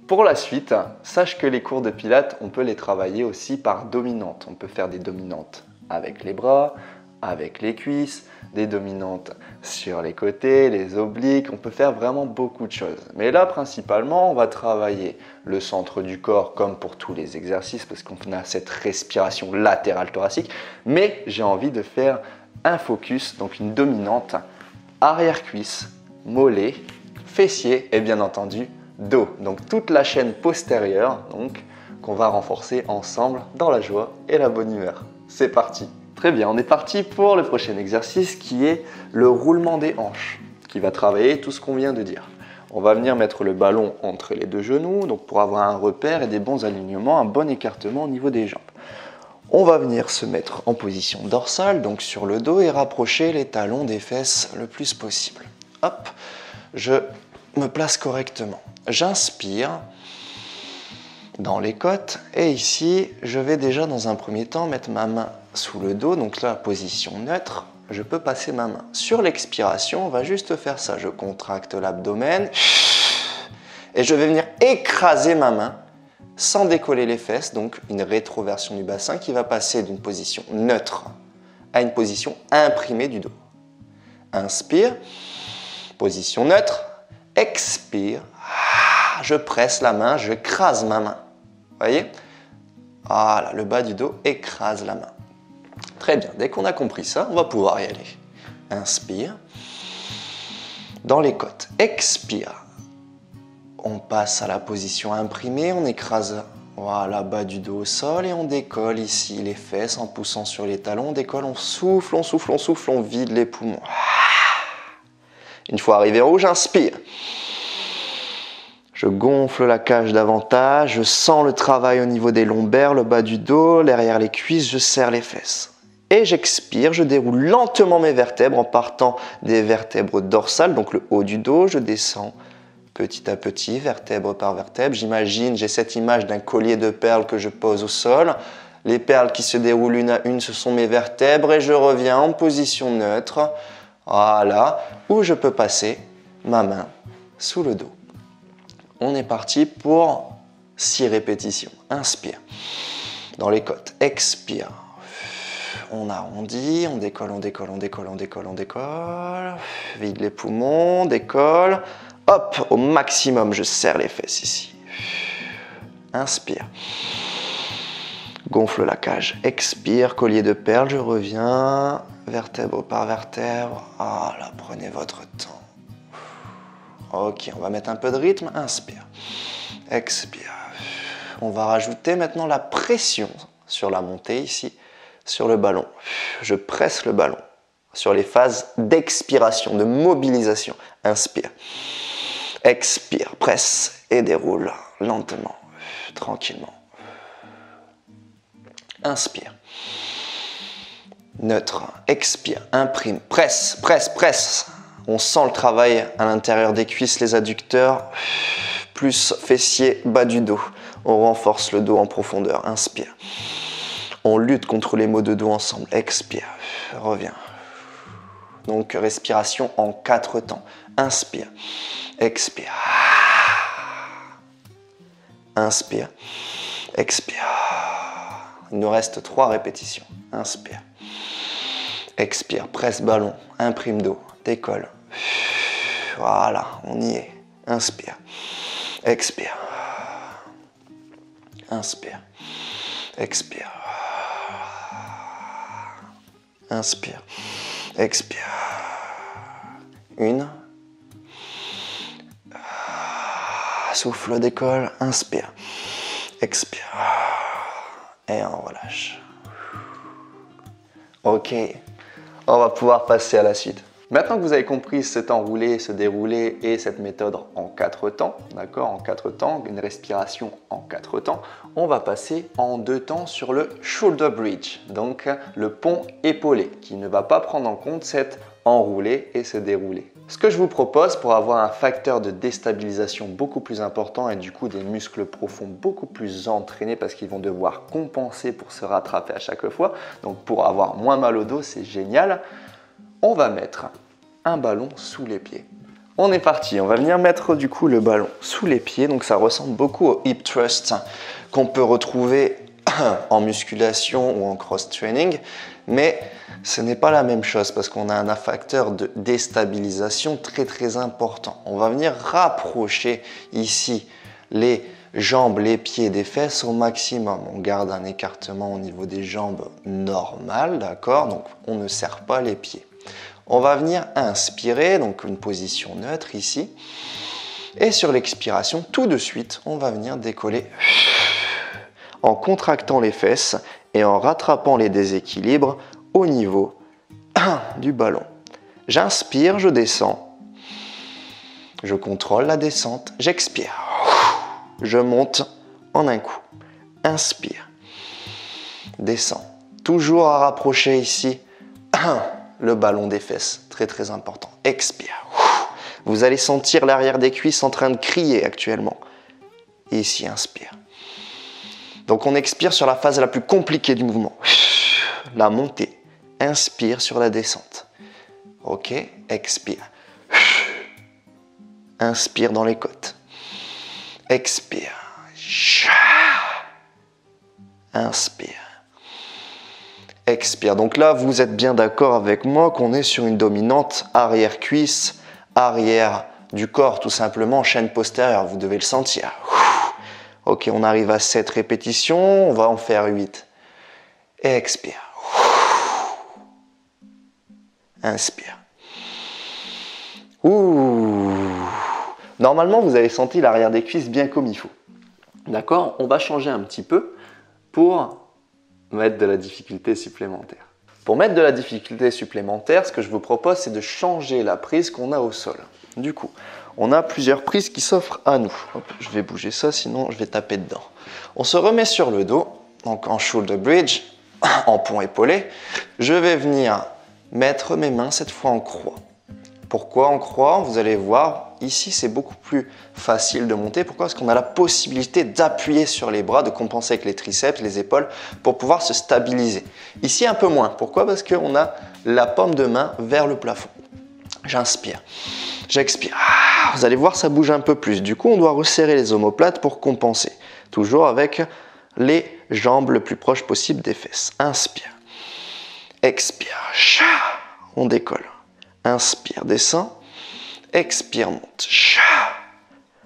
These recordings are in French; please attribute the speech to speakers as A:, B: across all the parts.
A: Pour la suite, sache que les cours de pilates, on peut les travailler aussi par dominantes. On peut faire des dominantes avec les bras, avec les cuisses, des dominantes sur les côtés, les obliques. On peut faire vraiment beaucoup de choses. Mais là, principalement, on va travailler le centre du corps comme pour tous les exercices parce qu'on a cette respiration latérale thoracique. Mais j'ai envie de faire un focus, donc une dominante arrière-cuisse, mollet, fessier et bien entendu dos. Donc toute la chaîne postérieure qu'on va renforcer ensemble dans la joie et la bonne humeur. C'est parti! Très bien, on est parti pour le prochain exercice qui est le roulement des hanches, qui va travailler tout ce qu'on vient de dire. On va venir mettre le ballon entre les deux genoux, donc pour avoir un repère et des bons alignements, un bon écartement au niveau des jambes. On va venir se mettre en position dorsale, donc sur le dos, et rapprocher les talons des fesses le plus possible. Hop, je me place correctement. J'inspire dans les côtes et ici, je vais déjà dans un premier temps mettre ma main sous le dos, donc là, position neutre, je peux passer ma main. Sur l'expiration, on va juste faire ça. Je contracte l'abdomen et je vais venir écraser ma main sans décoller les fesses, donc une rétroversion du bassin qui va passer d'une position neutre à une position imprimée du dos. Inspire, position neutre, expire, je presse la main, je crase ma main. Voyez? Voilà, le bas du dos écrase la main. Très bien, dès qu'on a compris ça, on va pouvoir y aller. Inspire, dans les côtes, expire. On passe à la position imprimée, on écrase voilà, bas du dos au sol et on décolle ici les fesses en poussant sur les talons. On décolle, on souffle, on souffle, on souffle, on vide les poumons. Une fois arrivé en haut, j'inspire. Je gonfle la cage davantage, je sens le travail au niveau des lombaires, le bas du dos, derrière les cuisses, je serre les fesses. Et j'expire, je déroule lentement mes vertèbres en partant des vertèbres dorsales, donc le haut du dos, je descends petit à petit, vertèbre par vertèbre. J'imagine, j'ai cette image d'un collier de perles que je pose au sol. Les perles qui se déroulent une à une, ce sont mes vertèbres et je reviens en position neutre, voilà, où je peux passer ma main sous le dos. On est parti pour 6 répétitions. Inspire, dans les côtes, expire. On arrondit, on décolle, on décolle, on décolle, on décolle, on décolle. Vide les poumons, on décolle. Hop, au maximum, je serre les fesses ici. Inspire. Gonfle la cage. Expire, collier de perles, je reviens. Vertèbre par vertèbre. Voilà, prenez votre temps. Ok, on va mettre un peu de rythme. Inspire. Expire. On va rajouter maintenant la pression sur la montée ici, sur le ballon. Je presse le ballon sur les phases d'expiration, de mobilisation. Inspire. Expire, presse et déroule lentement, tranquillement. Inspire. Neutre, expire, imprime, presse, presse, presse. On sent le travail à l'intérieur des cuisses, les adducteurs, plus fessiers, bas du dos. On renforce le dos en profondeur. Inspire. On lutte contre les maux de dos ensemble. Expire. Reviens. Donc, respiration en 4 temps. Inspire. Expire. Inspire. Expire. Il nous reste 3 répétitions. Inspire. Expire. Presse ballon. Imprime dos. Décolle. Voilà, on y est. Inspire. Expire. Inspire. Expire. Inspire. Expire. 1. Souffle, décolle. Inspire. Expire. Et on relâche. Ok. On va pouvoir passer à la suite. Maintenant que vous avez compris cet enroulé, ce déroulé et cette méthode en 4 temps, d'accord, en 4 temps, une respiration en 4 temps, on va passer en 2 temps sur le shoulder bridge, donc le pont épaulé, qui ne va pas prendre en compte cet enroulé et ce déroulé. Ce que je vous propose pour avoir un facteur de déstabilisation beaucoup plus important et du coup des muscles profonds beaucoup plus entraînés parce qu'ils vont devoir compenser pour se rattraper à chaque fois, donc pour avoir moins mal au dos, c'est génial. On va mettre un ballon sous les pieds. On est parti, on va venir mettre du coup le ballon sous les pieds. Donc ça ressemble beaucoup au hip thrust qu'on peut retrouver en musculation ou en cross-training. Mais ce n'est pas la même chose parce qu'on a un facteur de déstabilisation très important. On va venir rapprocher ici les jambes, les pieds des fesses au maximum. On garde un écartement au niveau des jambes normal, d'accord? Donc on ne serre pas les pieds. On va venir inspirer, donc une position neutre ici. Et sur l'expiration, tout de suite, on va venir décoller en contractant les fesses et en rattrapant les déséquilibres au niveau du ballon. J'inspire, je descends. Je contrôle la descente. J'expire. Je monte en un coup. Inspire. Descends. Toujours à rapprocher ici le ballon des fesses. Très important. Expire. Vous allez sentir l'arrière des cuisses en train de crier actuellement. Et ici, inspire. Donc on expire sur la phase la plus compliquée du mouvement. La montée. Inspire sur la descente. Ok, expire. Inspire dans les côtes. Expire. Inspire. Expire. Donc là, vous êtes bien d'accord avec moi qu'on est sur une dominante arrière-cuisse, arrière du corps, tout simplement, chaîne postérieure. Vous devez le sentir. Ok, on arrive à 7 répétitions, on va en faire 8. Expire. Inspire. Normalement, vous avez senti l'arrière des cuisses bien comme il faut. D'accord? On va changer un petit peu pour mettre de la difficulté supplémentaire. Pour mettre de la difficulté supplémentaire, ce que je vous propose, c'est de changer la prise qu'on a au sol. Du coup, on a plusieurs prises qui s'offrent à nous. Hop, je vais bouger ça, sinon je vais taper dedans. On se remet sur le dos, donc en shoulder bridge, en pont épaulé. Je vais venir mettre mes mains cette fois en croix. Pourquoi en croix? Vous allez voir, ici c'est beaucoup plus facile de monter. Pourquoi? Parce qu'on a la possibilité d'appuyer sur les bras, de compenser avec les triceps, les épaules, pour pouvoir se stabiliser. Ici un peu moins. Pourquoi? Parce qu'on a la paume de main vers le plafond. J'inspire. J'expire. Vous allez voir, ça bouge un peu plus. Du coup, on doit resserrer les omoplates pour compenser. Toujours avec les jambes le plus proche possible des fesses. Inspire. Expire. On décolle. Inspire, descend. Expire, monte.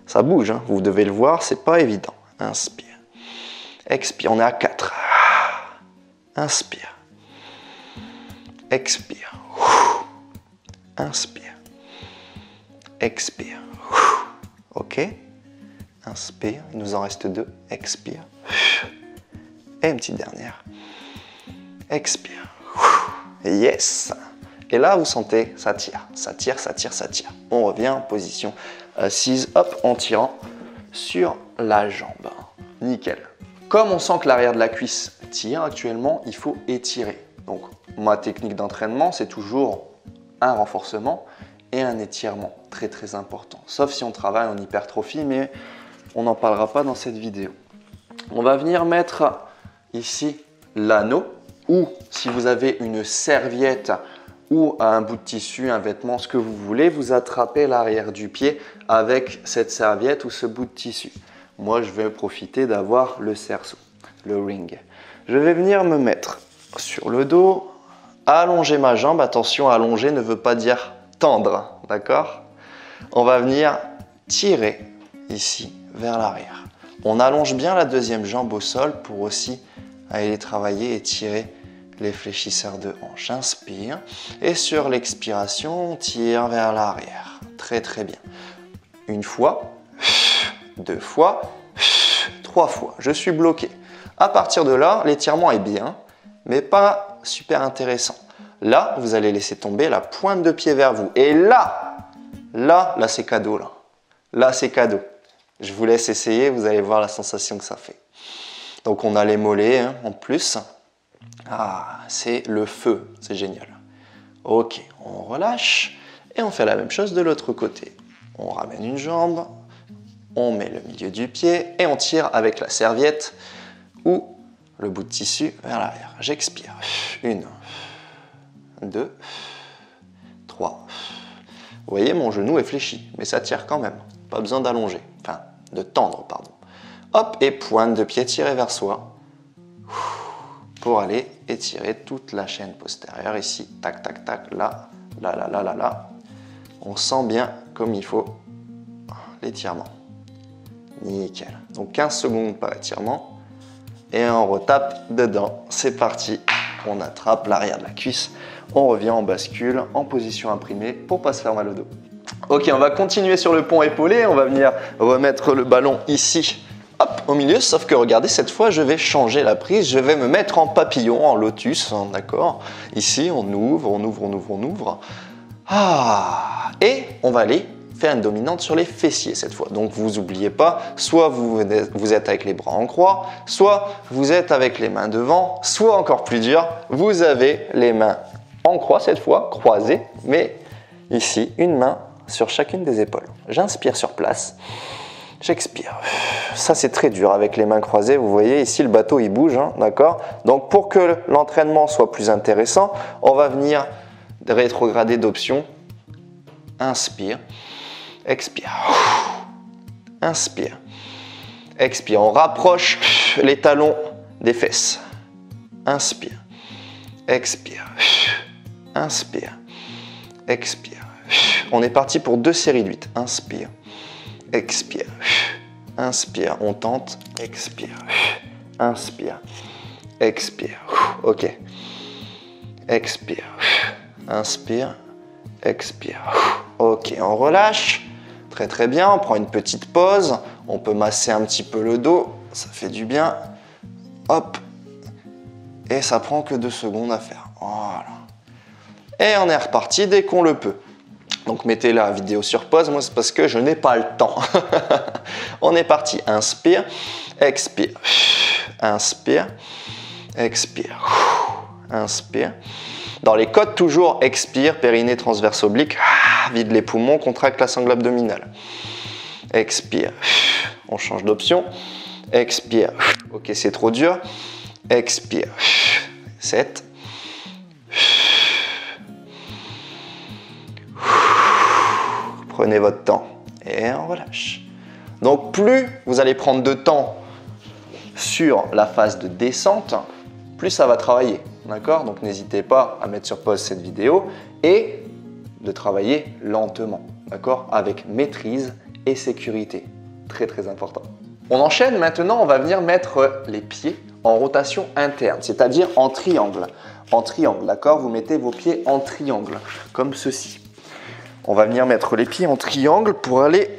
A: Ça bouge, hein. Vous devez le voir, c'est pas évident. Inspire. Expire, on est à 4. Inspire. Expire. Inspire. Expire. Ok. Inspire. Il nous en reste 2. Expire. Et une petite dernière. Expire. Yes. Et là, vous sentez, ça tire. Ça tire, ça tire, ça tire. On revient en position assise. Hop, en tirant sur la jambe. Nickel. Comme on sent que l'arrière de la cuisse tire actuellement, il faut étirer. Donc, ma technique d'entraînement, c'est toujours un renforcement et un étirement très important. Sauf si on travaille en hypertrophie, mais on n'en parlera pas dans cette vidéo. On va venir mettre ici l'anneau ou si vous avez une serviette ou un bout de tissu, un vêtement, ce que vous voulez, vous attrapez l'arrière du pied avec cette serviette ou ce bout de tissu. Moi, je vais profiter d'avoir le cerceau, le ring. Je vais venir me mettre sur le dos, allonger ma jambe. Attention, allonger ne veut pas dire tendre, d'accord? On va venir tirer ici vers l'arrière. On allonge bien la deuxième jambe au sol pour aussi aller travailler et tirer les fléchisseurs de hanche. Inspire et sur l'expiration, on tire vers l'arrière. Très bien. Une fois, 2 fois, 3 fois. Je suis bloqué. À partir de là, l'étirement est bien, mais pas super intéressant. Là, vous allez laisser tomber la pointe de pied vers vous. Et là c'est cadeau. Là, c'est cadeau. Je vous laisse essayer, vous allez voir la sensation que ça fait. Donc, on a les mollets hein, en plus. Ah, c'est le feu, c'est génial. Ok, on relâche et on fait la même chose de l'autre côté. On ramène une jambe, on met le milieu du pied et on tire avec la serviette ou le bout de tissu vers l'arrière. J'expire. 1, 2, 3. Vous voyez, mon genou est fléchi, mais ça tire quand même. Pas besoin d'allonger, enfin, de tendre, pardon. Hop, et pointe de pied tirée vers soi. Pour aller étirer toute la chaîne postérieure ici. Tac, tac, tac, là, là, là, là, là, là. On sent bien comme il faut l'étirement. Nickel. Donc 15 secondes par étirement. Et on retape dedans. C'est parti. On attrape l'arrière de la cuisse. On revient en bascule, en position imprimée pour pas se faire mal au dos. Ok, on va continuer sur le pont épaulé. On va venir remettre le ballon ici, hop, au milieu. Sauf que regardez, cette fois, je vais changer la prise. Je vais me mettre en papillon, en lotus, hein, d'accord. Ici, on ouvre, on ouvre, on ouvre, on ouvre. Ah, et on va aller faire une dominante sur les fessiers cette fois. Donc vous n'oubliez pas, soit vous êtes avec les bras en croix, soit vous êtes avec les mains devant, soit encore plus dur, vous avez les mains en croix cette fois, croisées, mais ici, une main sur chacune des épaules. J'inspire sur place, j'expire. Ça c'est très dur avec les mains croisées, vous voyez ici le bateau il bouge, hein, d'accord. Donc pour que l'entraînement soit plus intéressant, on va venir rétrograder d'options. Inspire. Expire. Inspire. Expire. On rapproche les talons des fesses. Inspire. Expire. Inspire. Expire. On est parti pour 2 séries de 8. Inspire. Expire. Inspire. On tente. Expire. Inspire. Expire. Ok. Expire. Inspire. Expire. Ok, on relâche. Très très bien, on prend une petite pause, on peut masser un petit peu le dos, ça fait du bien. Hop, et ça prend que 2 secondes à faire. Voilà. Et on est reparti dès qu'on le peut. Donc mettez la vidéo sur pause, moi c'est parce que je n'ai pas le temps. On est parti, inspire, expire, inspire, expire, inspire. Dans les côtes, toujours expire, périnée transverse oblique, vide les poumons, contracte la sangle abdominale. Expire, on change d'option. Expire, ok c'est trop dur. Expire, 7. Prenez votre temps et on relâche. Donc plus vous allez prendre de temps sur la phase de descente, plus ça va travailler. D'accord? Donc n'hésitez pas à mettre sur pause cette vidéo et de travailler lentement, d'accord? Avec maîtrise et sécurité. Très très important. On enchaîne maintenant, on va venir mettre les pieds en rotation interne, c'est-à-dire en triangle. En triangle, d'accord? Vous mettez vos pieds en triangle, comme ceci. On va venir mettre les pieds en triangle pour aller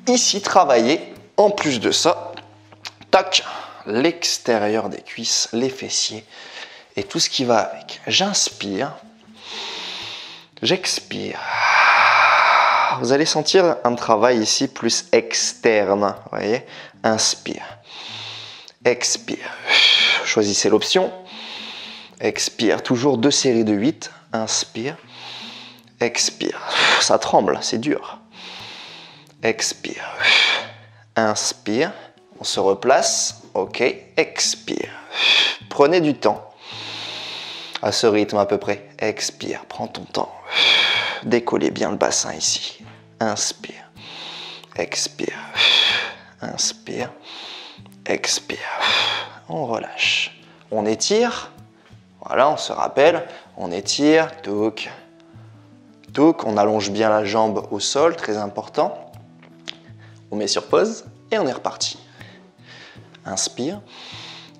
A: ici travailler. En plus de ça, tac, l'extérieur des cuisses, les fessiers. Et tout ce qui va avec. J'inspire, j'expire. Vous allez sentir un travail ici plus externe. Vous voyez? Inspire, expire. Choisissez l'option. Expire. Toujours 2 séries de 8. Inspire, expire. Ça tremble, c'est dur. Expire, inspire. On se replace. Ok, expire. Prenez du temps. À ce rythme à peu près. Expire, prends ton temps. Décollez bien le bassin ici. Inspire, expire, inspire, expire. On relâche. On étire. Voilà, on se rappelle. On étire. Touk. Touk. On allonge bien la jambe au sol, très important. On met sur pause et on est reparti. Inspire,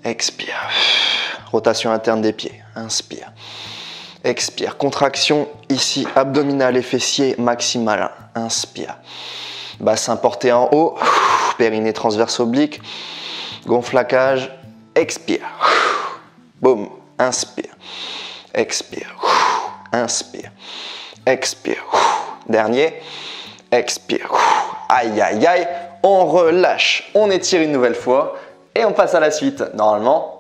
A: expire. Rotation interne des pieds. Inspire. Expire. Contraction ici, abdominale et fessier maximal. Inspire. Bassin porté en haut. Périnée transverse oblique. Gonflacage. Expire. Boum. Inspire. Expire. Inspire. Expire. Dernier. Expire. Aïe, aïe, aïe. On relâche. On étire une nouvelle fois. Et on passe à la suite. Normalement,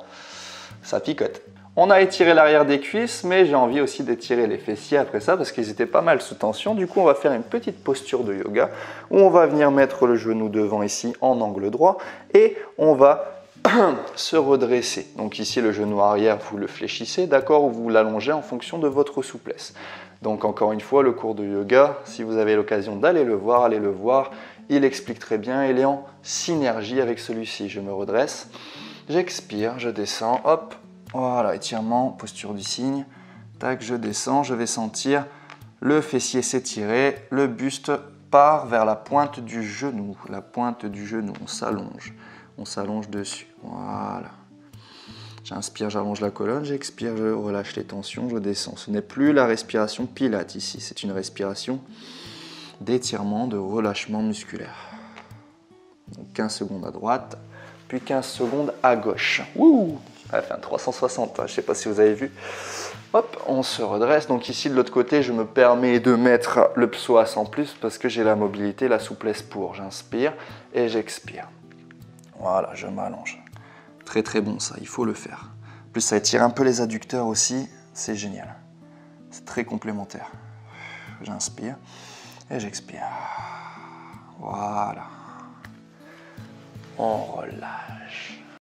A: ça picote. On a étiré l'arrière des cuisses, mais j'ai envie aussi d'étirer les fessiers après ça parce qu'ils étaient pas mal sous tension. Du coup, on va faire une petite posture de yoga où on va venir mettre le genou devant ici en angle droit et on va se redresser. Donc ici, le genou arrière, vous le fléchissez, d'accord, ou vous l'allongez en fonction de votre souplesse. Donc encore une fois, le cours de yoga, si vous avez l'occasion d'aller le voir, allez le voir. Il explique très bien, il est en synergie avec celui-ci. Je me redresse, j'expire, je descends, hop, voilà, étirement, posture du cygne. Tac, je descends, je vais sentir le fessier s'étirer, le buste part vers la pointe du genou. La pointe du genou, on s'allonge dessus. Voilà. J'inspire, j'allonge la colonne, j'expire, je relâche les tensions, je descends. Ce n'est plus la respiration pilate ici, c'est une respiration d'étirement, de relâchement musculaire. Donc 15 secondes à droite, puis 15 secondes à gauche. Wouh! Elle fait un 360, je ne sais pas si vous avez vu. Hop, on se redresse. Donc ici, de l'autre côté, je me permets de mettre le psoas en plus parce que j'ai la mobilité, la souplesse pour. J'inspire et j'expire. Voilà, je m'allonge. Très très bon ça, il faut le faire. En plus, ça étire un peu les adducteurs aussi, c'est génial. C'est très complémentaire. J'inspire et j'expire. Voilà. On relâche.